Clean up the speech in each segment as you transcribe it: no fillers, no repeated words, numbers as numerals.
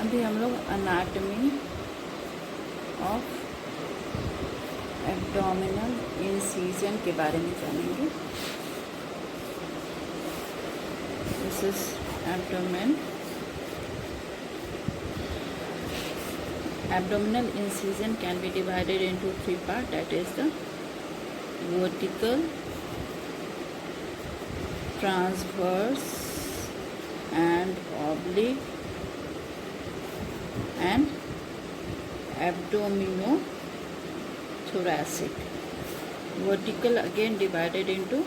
अभी हम लोग अनाटमी ऑफ एब्डोमिनल इंसिजन के बारे में जानेंगे. This is abdomen. Abdominal incision can be divided into three parts, that is the vertical, transverse and oblique, and abdominothoracic. Vertical again divided into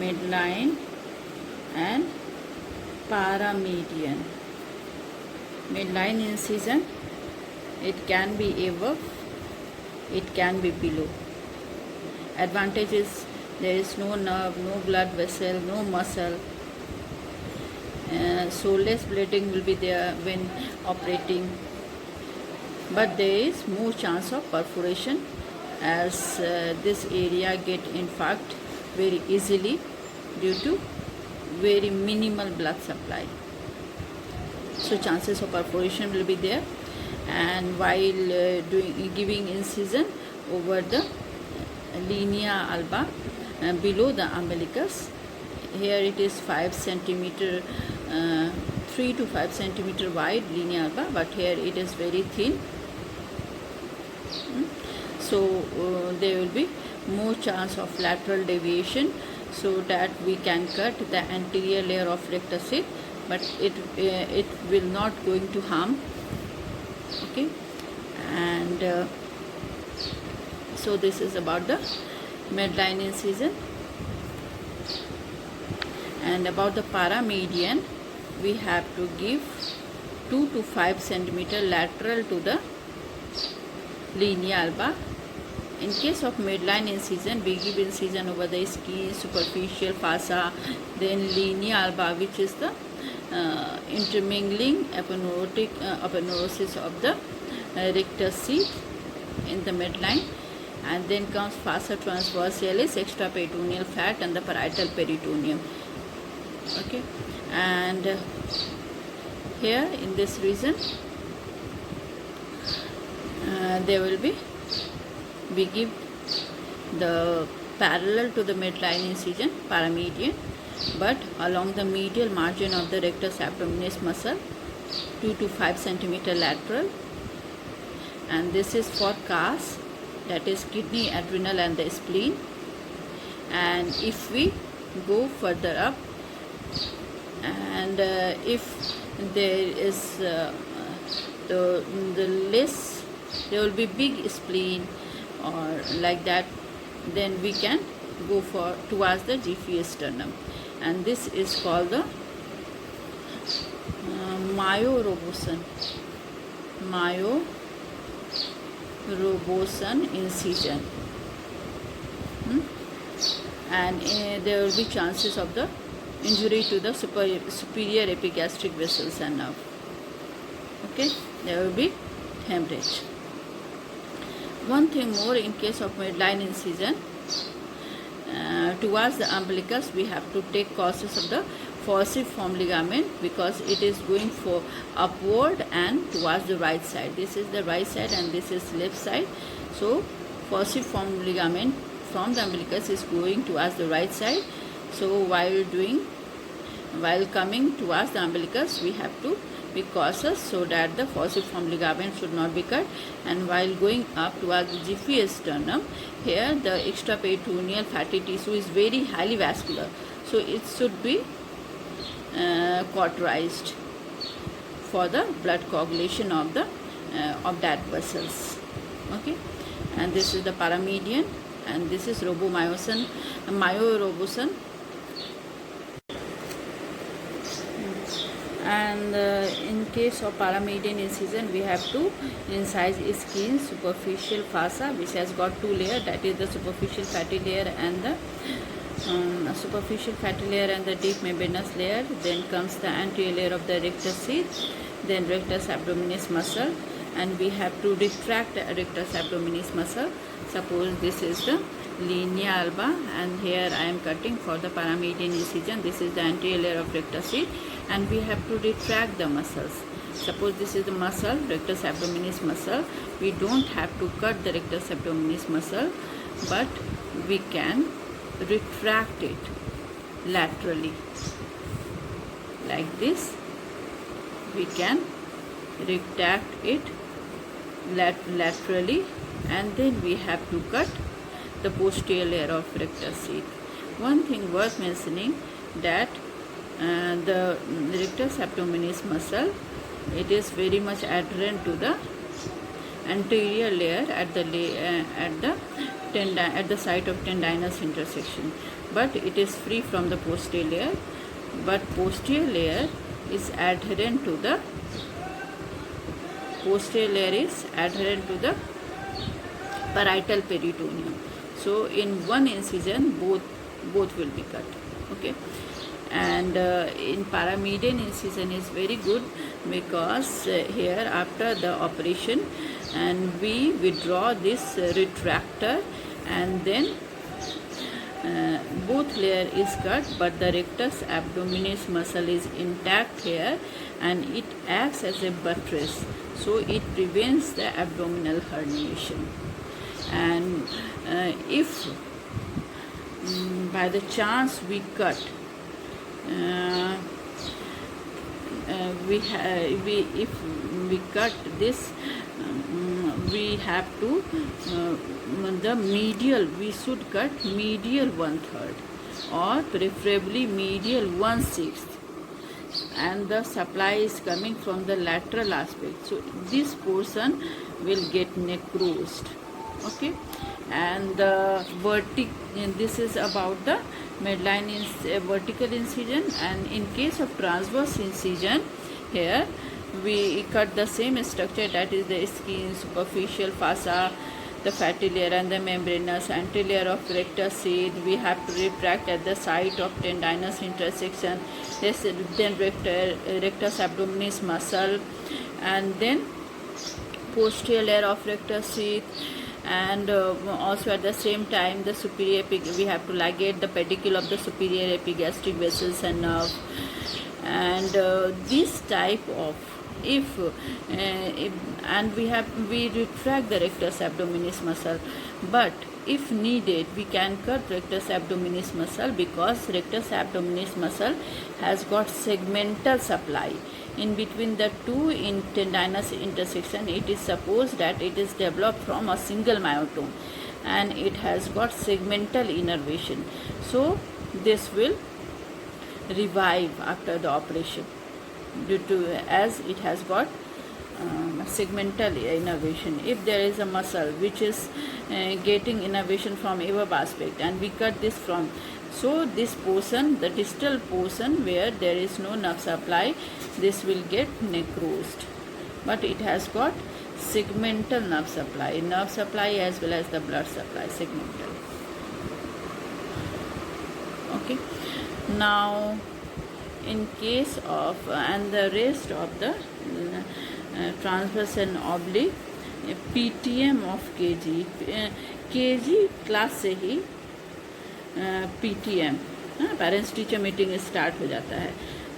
midline and paramedian. Midline incision, it can be above, it can be below. Advantage is there is no nerve, no blood vessel, no muscle, so less bleeding will be there when operating, but there is more chance of perforation as this area get infarct very easily due to very minimal blood supply. So chances of perforation will be there, and while giving incision over the linea alba below the umbilicus, here it is 5 centimeter, 3 to 5 centimeter wide linea alba, but here it is very thin. So there will be more chance of lateral deviation, so that we can cut the anterior layer of rectus sheath, but it will not going to harm. Okay, and so this is about the midline incision. And about the paramedian, we have to give 2 to 5 centimeter lateral to the linea alba. In case of midline incision, we give incision over the skin, superficial fossa, then linea alba, which is the intermingling aponeurosis of the rectus sheath in the midline, and then comes fossa transversalis, extraperitoneal fat, and the parietal peritoneum. Okay, and here in this region there will be, we give the parallel to the midline incision, paramedian, but along the medial margin of the rectus abdominis muscle, 2 to 5 centimeter lateral. And this is for cas, that is kidney, adrenal and the spleen. And if we go further up, and if there is the less, there will be big spleen or like that, then we can go for towards the Giffey sternum, and this is called the Mayo-Robeson incision. And there will be chances of the injury to the superior epigastric vessels and nerve. Okay, there will be hemorrhage. One thing more, in case of midline incision, towards the umbilicus, we have to take cautious of the falciform ligament, because it is going for upward and towards the right side. This is the right side and this is left side. So falciform ligament from the umbilicus is going towards the right side. So while coming towards the umbilicus, we have to be cautious so that the falciform ligament should not be cut. And while going up towards the Giffey sternum, here the extraperitoneal fatty tissue is very highly vascular, so it should be cauterized for the blood coagulation of the of that vessels. Okay, and this is the paramedian, and this is Mayo-Robeson. And in case of paramedian incision, we have to incise skin, superficial fossa, which has got 2 layers, that is the superficial fatty layer and the deep membranous layer. Then comes the anterior layer of the rectus sheath, then rectus abdominis muscle, and we have to retract the rectus abdominis muscle. Suppose this is the linea alba, and here I am cutting for the paramedian incision. This is the anterior layer of rectus sheath, and we have to retract the muscles. Suppose this is the muscle, rectus abdominis muscle. We don't have to cut the rectus abdominis muscle, but we can retract it laterally. Like this, we can retract it laterally, and then we have to cut the posterior layer of rectus sheath. One thing worth mentioning that the rectus abdominis muscle, it is very much adherent to the anterior layer at the site of tendinous intersection, but it is free from the posterior layer. But posterior layer is adherent to the parietal peritoneum. So in one incision, both will be cut. Okay. And in paramedian incision is very good, because here after the operation, and we withdraw this retractor, and then both layer is cut, but the rectus abdominis muscle is intact here, and it acts as a buttress, so it prevents the abdominal herniation. And if by the chance we cut, if we cut this, we have to we should cut medial 1/3, or preferably medial 1/6, and the supply is coming from the lateral aspect, so this portion will get necrosed. Okay. And this is about the midline vertical incision. And in case of transverse incision, here we cut the same structure, that is the skin, superficial fossa, the fatty layer, and the membranous anterior of rectus sheath. We have to retract at the site of tendinous intersection, then rectus abdominis muscle, and then posterior layer of rectus sheath. And also at the same time, the superior we have to ligate the pedicule of the superior epigastric vessels and nerve. And this type of and we retract the rectus abdominis muscle, but if needed we can cut rectus abdominis muscle, because rectus abdominis muscle has got segmental supply. In between the two in tendinous intersection, it is supposed that it is developed from a single myotome, and it has got segmental innervation, so this will revive after the operation, due to as it has got segmental innervation. If there is a muscle which is getting innervation from above aspect, and we cut this from, so this portion, the distal portion where there is no nerve supply, this will get necrosed, but it has got segmental nerve supply as well as the blood supply, segmental. Okay. Now in case of and the rest of the transverse and oblique, PTM of KG, KG class से ही PTM parents teacher meeting start हो जाता है.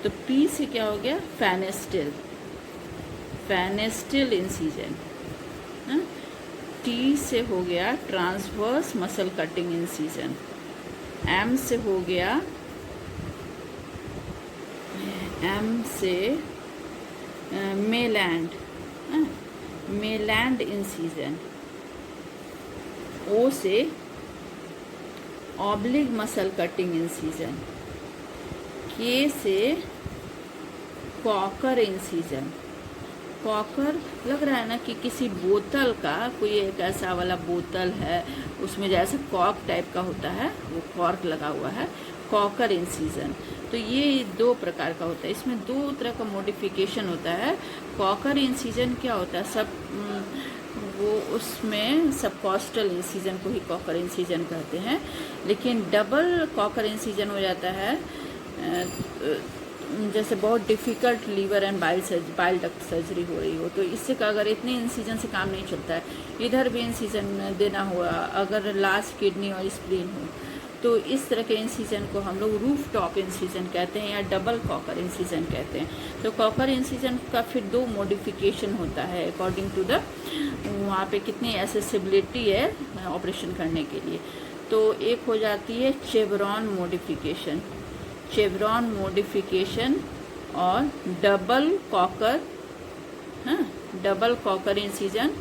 तो P से क्या हो गया, फेनेस्टिल incision. T से हो गया transverse muscle cutting incision. M से हो गया, M से मेलैंड इंसीजन. O से oblique muscle cutting incision. K से कॉकर इंसीजन. कॉकर लग रहा है ना कि किसी बोतल का, कोई एक ऐसा वाला बोतल है उसमें जैसे कॉर्क टाइप का होता है, वो कॉर्क लगा हुआ है, कॉकर इंसीजन. तो ये दो प्रकार का होता है. इसमें दो तरह का मॉडिफिकेशन होता है. कॉकर इंसीजन क्या होता है, वो उसमें सबकॉस्टल इंसीजन को ही कॉकर इंसीजन कहते हैं. लेकिन डबल कॉकर इंसीजन हो जाता है जैसे बहुत difficult liver and bile duct surgery हो रही हो. तो इससे अगर इतने इंसीजन से काम नहीं चलता है, इधर भी इंसीजन देना हुआ, अगर लास्ट किडनी और स्प्लीन हो तो इस तरह के इंसिजन को हम लोग रूफ टॉप इंसिजन कहते हैं या डबल कॉकर इंसिजन कहते हैं। तो कॉकर इंसिजन का फिर 2 मॉडिफिकेशन होता है अकॉर्डिंग टू द वहाँ पे कितनी एसेसिबिलिटी है ऑपरेशन करने के लिए। तो एक हो जाती है चेवरॉन मॉडिफिकेशन, चेवरॉन मॉडिफिकेशन और डबल कॉकर, हाँ डबल कॉकर इंसिजन,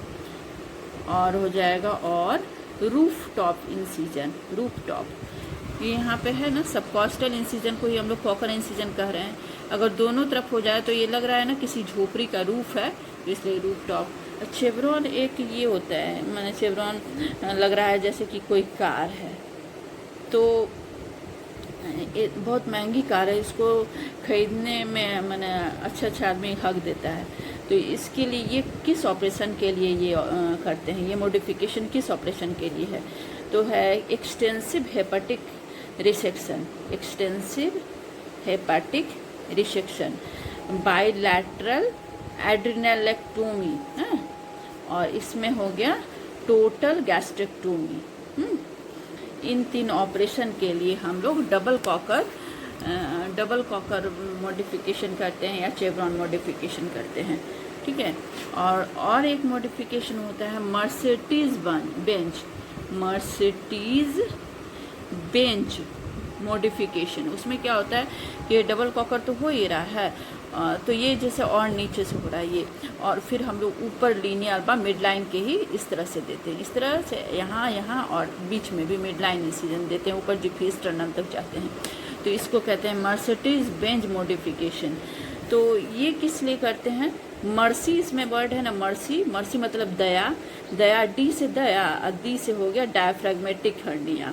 और हो जाएगा और roof top incision, roof top. ये यहाँ पे है ना सबकॉस्टल इंसिजन को ही हम लोग कॉकर इंसिजन कह रहे हैं। अगर दोनों तरफ हो जाए तो ये लग रहा है ना किसी झोपड़ी का रूफ है, इसलिए रूफ टॉप। चेवरॉन एक ये होता है, मैंने चेवरॉन लग रहा है जैसे कि कोई कार है, तो बहुत महंगी कार है, इसको खरीदने में मैंने अच्छा आदमी हक देता है। तो इसके लिए ये किस ऑपरेशन के लिए ये करते हैं, ये मॉडिफिकेशन किस ऑपरेशन के लिए है, तो है extensive hepatic resection, extensive hepatic resection, bilateral adrenalectomy, हाँ, और इसमें हो गया टोटल गैस्ट्रेक्टोमी। इन 3 ऑपरेशन के लिए हम लोग डबल कॉकर मॉडिफिकेशन करते हैं या चेवरॉन मॉडिफिकेशन करते हैं, ठीक है। और एक मॉडिफिकेशन होता है Mercedes Benz, Mercedes Benz modification. उसमें क्या होता है कि डबल कॉकर तो हो ही रहा है, तो ये जैसे और नीचे से हो रहा है ये, और फिर हम लोग ऊपर लीनियर बा मिड लाइन के ही इस तरह से देते हैं, इस तरह से यहाँ और बीच में भी मिड लाइन इंसिजन देते हैं, ऊपर जिफी स्टर्नम तक जाते हैं। तो इसको कहते हैं मर्सिडीज बेंच मॉडिफिकेशन। तो ये किस लिए करते हैं, मर्सी इसमें वर्ड है ना, मर्सी, मर्सी मतलब दया, दया डी से दया, डी से हो गया डायफ्रैग्मेटिक हर्निया।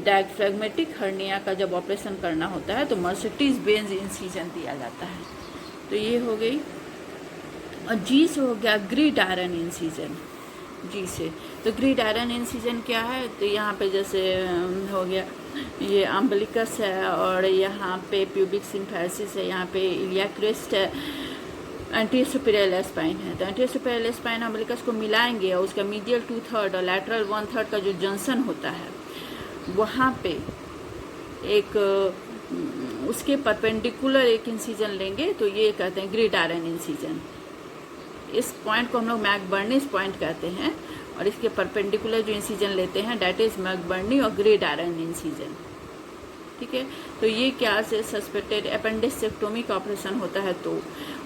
डायफ्रैग्मेटिक हर्निया का जब ऑपरेशन करना होता है तो मर्सिडीज बेंच इंसिजन दिया जाता है। तो ये हो गई। और जी से हो गया ग्रिड आयरन इंसिजन, जी से। तो ग्रिड आयरन इंसिजन क्या है, तो यहाँ पे जैसे हो गया ये अम्बिलिकस है, और यहाँ पे प्यूबिक सिम्फेसिस है, यहाँ पे इलिया क्रेस्ट है, एंटीरियर सुपीरियर स्पाइन है। तो एंटीरियर सुपीरियर स्पाइन अम्बिलिकस को मिलाएंगे और उसका मीडियल 2/3 और लैटरल 1/3 का जो जंक्शन होता है वहाँ पे एक उसके परपेंडिकुलर एक इंसिजन लेंगे, तो ये कहते हैं ग्रिड आयरन इंसिजन। इस पॉइंट को हम लोग मैकबर्नीज पॉइंट कहते हैं, और इसके परपेंडिकुलर जो इंसिजन लेते हैं डैट इज मैकबर्नी और ग्रिड आयरन इंसिजन, ठीक है। तो ये क्या से सस्पेक्टेड अपेंडिसेक्टोमी का ऑपरेशन होता है तो,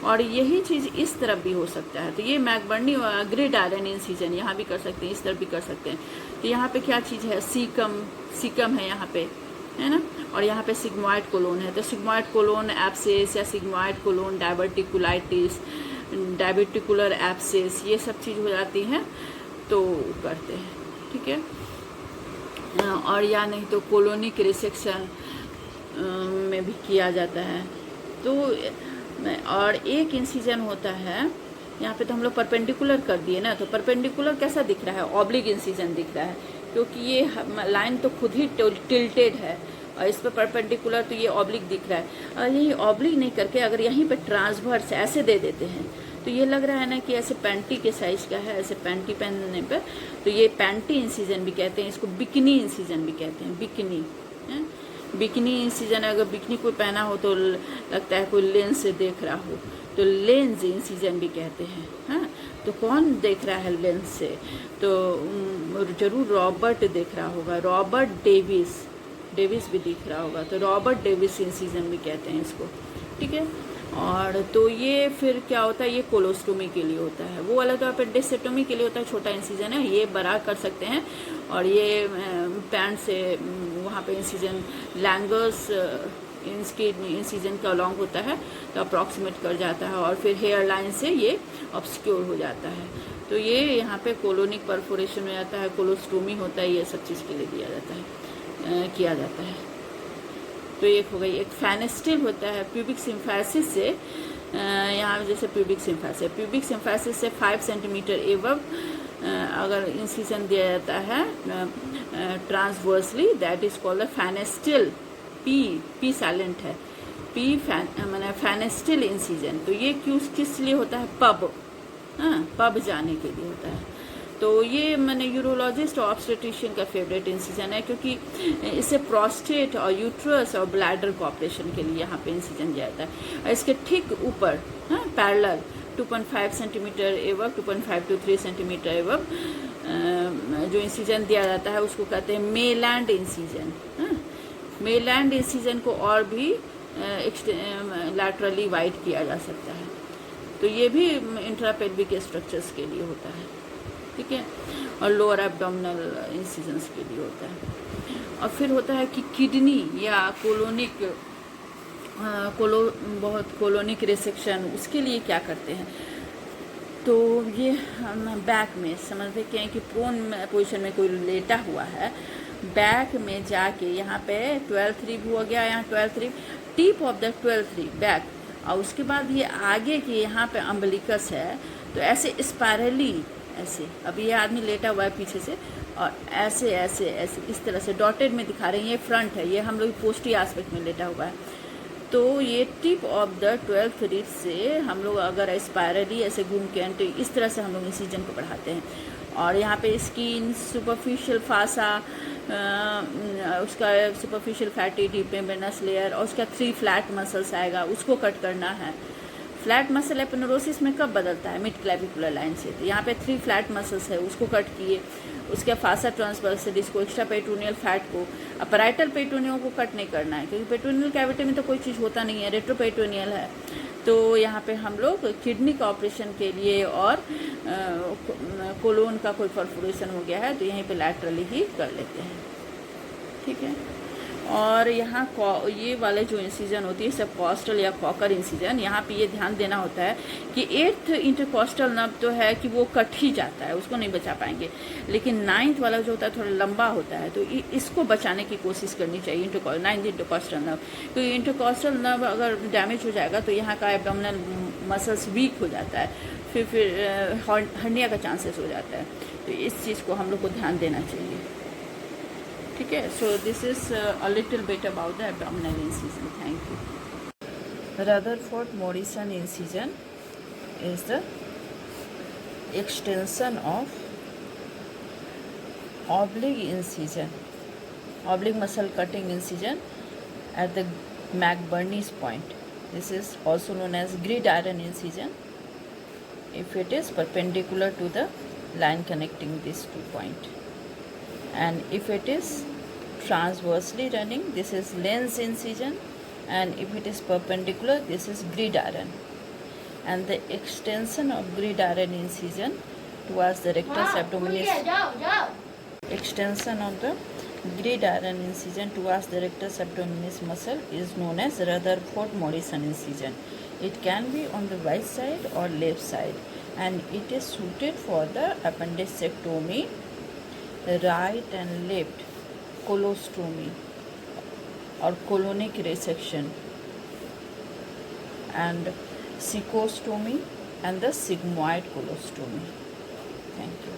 और यही चीज़ इस तरफ भी हो सकता है। तो ये मैकबर्नी और ग्रिड आयरन इंसिजन यहाँ भी कर सकते हैं, इस तरफ भी कर सकते हैं। तो यहाँ पे क्या चीज़ है, सीकम है यहाँ पे, है ना, और यहाँ पे सिग्मॉइड कोलोन है। तो सिग्मॉइड कोलोन एब्सेस या सिग्मॉइड कोलोन डायवर्टिकुलाइटिस, डायबिटिकुलर एब्सेस, ये सब चीज़ हो जाती हैं तो करते हैं, ठीक है। और या नहीं तो कोलोनिक रिसेक्शन में भी किया जाता है। तो और एक इंसिजन होता है यहाँ पे, तो हम लोग परपेंडिकुलर कर दिए ना, तो परपेंडिकुलर कैसा दिख रहा है, ऑब्लिक इंसिजन दिख रहा है, क्योंकि ये लाइन तो खुद ही टिल्टेड है और इस पर परपेंडिकुलर, तो ये ऑब्लिक दिख रहा है। और यही ऑब्लिक नहीं करके अगर यहीं पे ट्रांसवर्स ऐसे दे देते हैं तो ये लग रहा है ना कि ऐसे पैंटी के साइज का है, ऐसे पैंटी पहनने पर, तो ये पैंटी इंसिजन भी कहते हैं, इसको बिकनी इंसिजन भी कहते हैं, बिकनी है। बिकनी इंसिजन, अगर बिकनी कोई पहना हो तो लगता है कोई लेंस से देख रहा हो, तो लेंस इंसिजन भी कहते हैं, हाँ। तो कौन देख रहा है लेंस से, तो जरूर रॉबर्ट देख रहा होगा, रॉबर्ट डेविस भी दिख रहा होगा, तो रॉबर्ट डेविस इंसिजन भी कहते हैं इसको, ठीक है। और तो ये फिर क्या होता है, ये कोलोस्टोमी के लिए होता है, वो वाला तो अपेंडिसेक्टोमी के लिए होता है, छोटा इंसिजन है, ये बड़ा कर सकते हैं। और ये पैंट से वहाँ पे इंसिजन लैंगर्स इसके इंसिजन का लॉन्ग होता है तो अप्रॉक्सीमेट कर जाता है, और फिर हेयर लाइन से ये ऑब्सक्योर हो जाता है। तो ये यहाँ पे कोलोनिक परफोरेशन हो जाता है, कोलोस्टोमी होता है, ये सब चीज़ के लिए दिया जाता है, किया जाता है। तो एक हो गई। एक फेनेस्टिल होता है प्यूबिक सिम्फेसिस से, यहाँ जैसे प्यूबिक सिम्फेसिस से 5 सेंटीमीटर एवं अगर इंसिजन दिया जाता है transversely, that is called Pfannenstiel, P silent है, मैंने फेनेस्टिल इंसिजन। तो ये किस लिए होता है, पब जाने के लिए होता है। तो ये मैंने यूरोलॉजिस्ट और ऑब्स्टेट्रिशियन का फेवरेट इंसिजन है, क्योंकि इससे प्रोस्टेट और यूट्रस और ब्लैडर को ऑपरेशन के लिए यहाँ पे इंसिजन जाता है। और इसके ठीक ऊपर पैरेलल 2.5 सेंटीमीटर एवं 2.5 to 3 सेंटीमीटर एवं जो इंसिजन दिया जाता है उसको कहते हैं मेलैंड इंसिजन। मेलैंड इंसिजन को और भी लैटरली वाइड किया जा सकता है, तो ये भी इंट्रापेल्विक स्ट्रक्चर्स के लिए होता है, ठीक है, और लोअर एब्डोमिनल इंसिजन्स के लिए होता है। और फिर होता है कि किडनी या बहुत कोलोनिक रिसेक्शन, उसके लिए क्या करते हैं, तो ये हम बैक में समझते हैं कि प्रोन पोजीशन में कोई लेटा हुआ है, बैक में जाके यहाँ पे 12th रिब हो गया, यहाँ 12th rib, tip of the 12th rib back, और उसके बाद ये आगे के यहाँ पे अम्बलिकस है, तो ऐसे स्पायरली ऐसे, अब ये आदमी लेटा हुआ है पीछे से और ऐसे ऐसे ऐसे इस तरह से डॉटेड में दिखा रहे हैं, ये फ्रंट है, ये हम लोग पोस्टीरियर एस्पेक्ट में लेटा हुआ है। तो ये tip of the 12th rib से हम लोग अगर स्पायरली ऐसे घूम के तो इस तरह से हम लोग इंसिजन को बढ़ाते हैं। और यहाँ पे स्किन, सुपरफिशियल फासा, उसका superficial fatty deep membranes layer, और उसका 3 फ्लैट मसल्स आएगा, उसको कट करना है। फ्लैट मसल एपिनेरोसिस में कब बदलता है, मिड क्लेविकुलर लाइन से, तो यहाँ पे 3 फ्लैट मसल्स है, उसको कट किए। उसके फासा ट्रांसवर्स इसको एक्स्ट्रा पेटूनियल फैट को, अपराइटल पेटूनियल को कट नहीं करना है, क्योंकि पेटूनियल कैविटी में तो कोई चीज़ होता नहीं है, रेट्रोपेटूनियल है। तो यहाँ पे हम लोग किडनी का ऑपरेशन के लिए और कोलोन का कोई परफोरेशन हो गया है तो यहीं पे लैटरली ही कर लेते हैं, ठीक है। और यहाँ ये वाले जो इंसिजन होती है सब कॉस्टल या कॉकर इंसिजन, यहाँ पे ये ध्यान देना होता है कि 8th इंटरकॉस्टल नर्व तो है कि वो कट ही जाता है, उसको नहीं बचा पाएंगे, लेकिन 9th वाला जो होता है थोड़ा लंबा होता है, तो इसको बचाने की कोशिश करनी चाहिए 9th इंटरकॉस्टल नर्व। तो इंटरकॉस्टल नर्व अगर डैमेज हो जाएगा तो यहाँ का एब्डोमिनल मसल्स वीक हो जाता है, फिर हर्निया का चांसेस हो जाता है, तो इस चीज़ को हम लोग को ध्यान देना चाहिए, ठीक है। So this is a little bit about the abdominal incision. Thank you. Rutherford Morrison incision is the extension of oblique incision, oblique muscle cutting incision at the McBurney's point. This is also known as gridiron incision if it is perpendicular to the line connecting these 2 points, and if it is transversely running, this is lens incision, and if it is perpendicular, this is gridiron. And the extension of gridiron incision towards the rectus abdominis, extension of the gridiron incision towards the rectus abdominis muscle is known as Rutherford Morrison incision. It can be on the right side or left side, and it is suited for the appendectomy, right and left colostomy or colonic resection, and cectostomy and the sigmoid colostomy. Thank you.